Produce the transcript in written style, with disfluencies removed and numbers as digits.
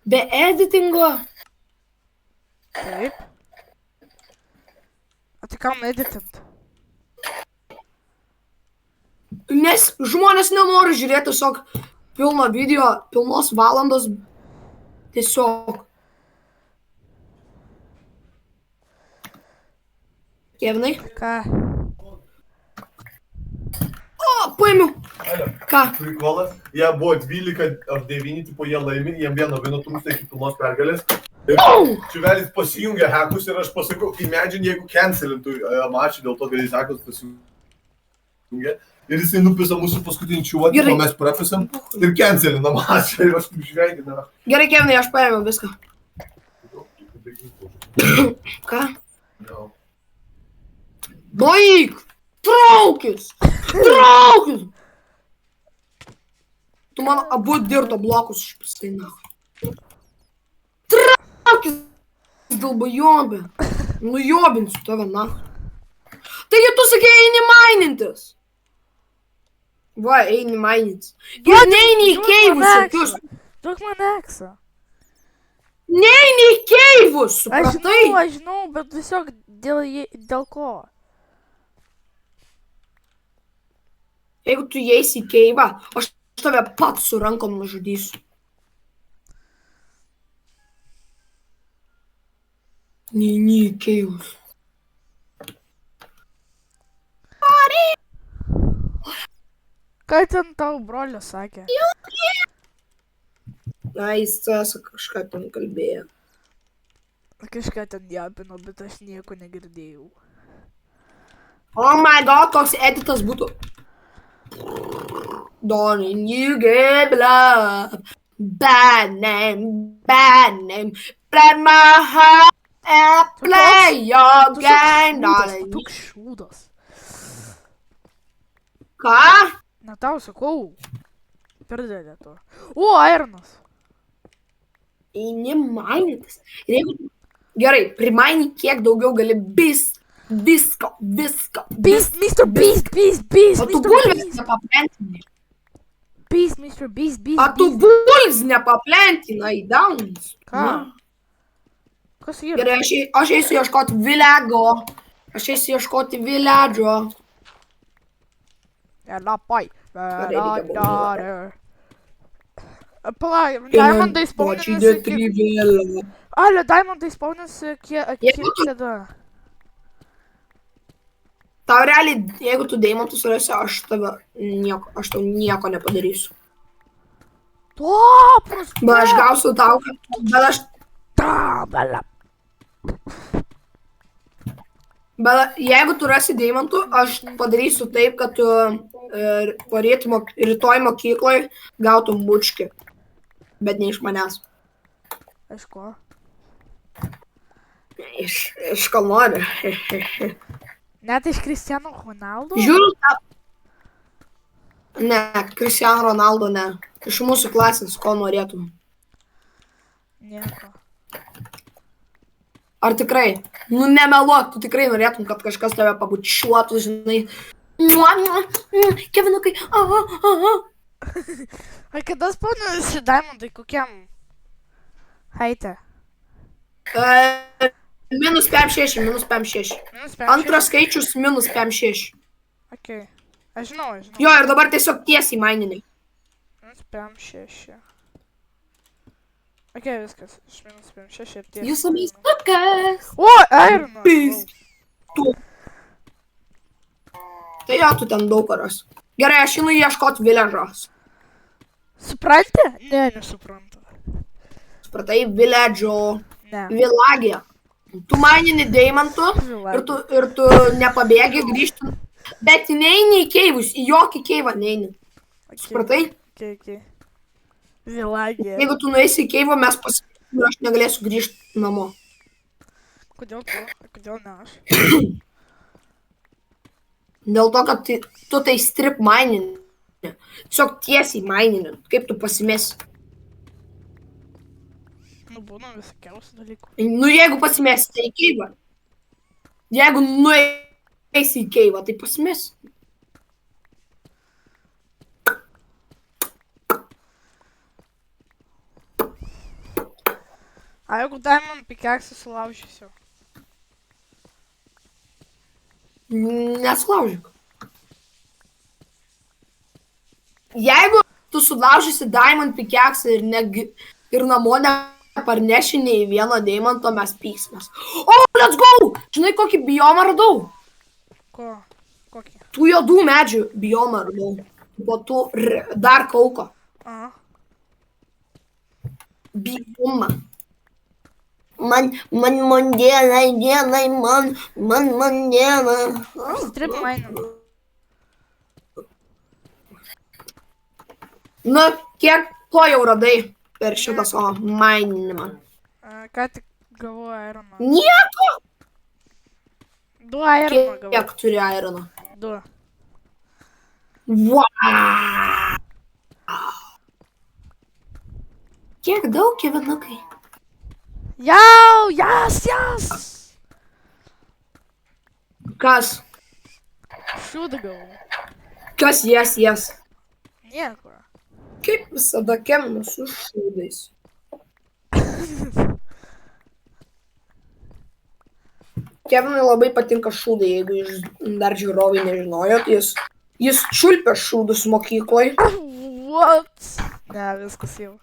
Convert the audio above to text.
Be editingo. Taip. O tai kam editint? Nes žmonės nenori žiūrėti tiesiog pilno video, pilnos valandos. Tiesiog. Kevinai? Ką? O, paėmiau. Ką? Prikolas, jie buvo 12 ar 9, tipo jie laimi, jiem vieno trūksta iki pilnos pergalės. Ir Čiuvelis pasijungia hekus ir aš pasakau, imagine, jeigu cancelintų mačą dėl to, kad jis hekus pasijungia. Ir jisai nupisa mūsų paskutinį čiuvatį, o mes prafisam ir cancelina mačą ir aš taip žvenginu. Gerai, Kevinai, aš paėmiau viską. Ką? Baig! Traukis! Traukis! Tu man abu dirto blokus išpistai, na. Traukis! Dalbajobė. Nujobinsiu tave, na. Taigi tu sakei, eini mainintis. Va, eini mainintis. Ir neini į keivus, sakius. Duok man eksą. Neini į keivus, supratai? Aš žinau, bet tiesiog dėl ko? Jeigu tu įeisi į keivą, aš tave pats su rankom nužudysiu. Neini į keivus. Ką ten tau brolio sakė? Na, jis kažką ten kalbėjo. Kažką ten japino, bet aš nieko negirdėjau. Oh my god, koks editas būtų. Don't you give love. Bad name. Play my heart and play your game, darling. Tu šūdas. Ką? Na tau sakau. Perdėlė to. O, Ironas. Eini mainytis. Gerai, primaini kiek daugiau gali visko. Beast, Mr. Beast. O tu bulves nepaplentinai. Beast, Mr. Beast. A tu bulves nepaplentinai, downs. Ką? Kas yra? Gerai, aš eisiu ieškoti viledžo. Labai. Palauk, Diamondai spaunėsi. Ale, Diamondai spaunėsi kiek tada? Tau realiai, jeigu tu deimantus surasi, aš tau nieko nepadarysiu. Topras! Bet aš gausiu tau, bet aš... Bet jeigu tu rasi deimantų, aš padarysiu taip, kad tu rytoj mokykloj gautum bučkį. Bet ne iš manęs. Iš ko? Iš ko nori. Net iš Cristiano Ronaldo? Žiūriu tą... Ne, Cristiano Ronaldo ne. Iš mūsų klasės, ko norėtum. Nieko. Ar tikrai? Nu nemeluok, tu tikrai norėtum, kad kažkas tave pabučiuotų, žinai. Kevinukai. Ar kada spaunėsi Diamondai kokiam? Haite. Minus 5-6. Antras skaičius minus 5-6. Ok. Aš žinau. Jo, ir dabar tiesiog tiesiai maininiai. Minus 5-6. Ok, viskas. Iš minus 5-6 ir tiesiai. Jūsų meistukas. O, Ironas! Tai jo, tu ten daug karas. Gerai, aš einu ieškoti viležos. Supranti? Ne, nesuprantu. Supratai, viledžo. Ne. Vilagė. Tu mainini deimantų ir tu nepabėgi grįžti. Bet neini į keivus, į jokį keivą neini. Supratai? Ok. Vilagė. Jeigu tu nueisi į keivą, mes pasakysime ir aš negalėsiu grįžti namo. Kodėl tu? Kodėl ne aš? Dėl to, kad tu tai strip mainini. Tiesiog tiesiai mainini. Kaip tu pasimesi? Nu, būna visokiausių dalykų. Nu, jeigu pasimesi, tai į keivą. Jeigu nueisi į keivą, tai pasimesi. A jeigu Diamond pickaxe sulaužysiu? Nesulaužyk. Jeigu tu sulaužysi Diamond pickaxe ir namo neparneši nei vieno deimanto, mes pyksimės. O, let's go! Žinai, kokį biomą radau? Ko? Kokį? Tų juodų medžių biomą radau. Po tų dar kauko. Aha. Biomą. Man dienai, man diena. Strip mine. Nu, kiek to jau radai per šitą savo maininimą? Ką tik gavau ironą. Nieko! 2 ironą gavau. Kiek turi ironą? 2. Wow! Kiek daug, kevinukai? Jau, jas! Kas? Šūdą gavau. Kas jas? Nieko. Kaip visada Kevinas su šūdais. Kevinui labai patinka šūdai, jeigu dar žiūrovai nežinojot, jis čiulpia šūdus mokykloj. What? Ne, viskas jau.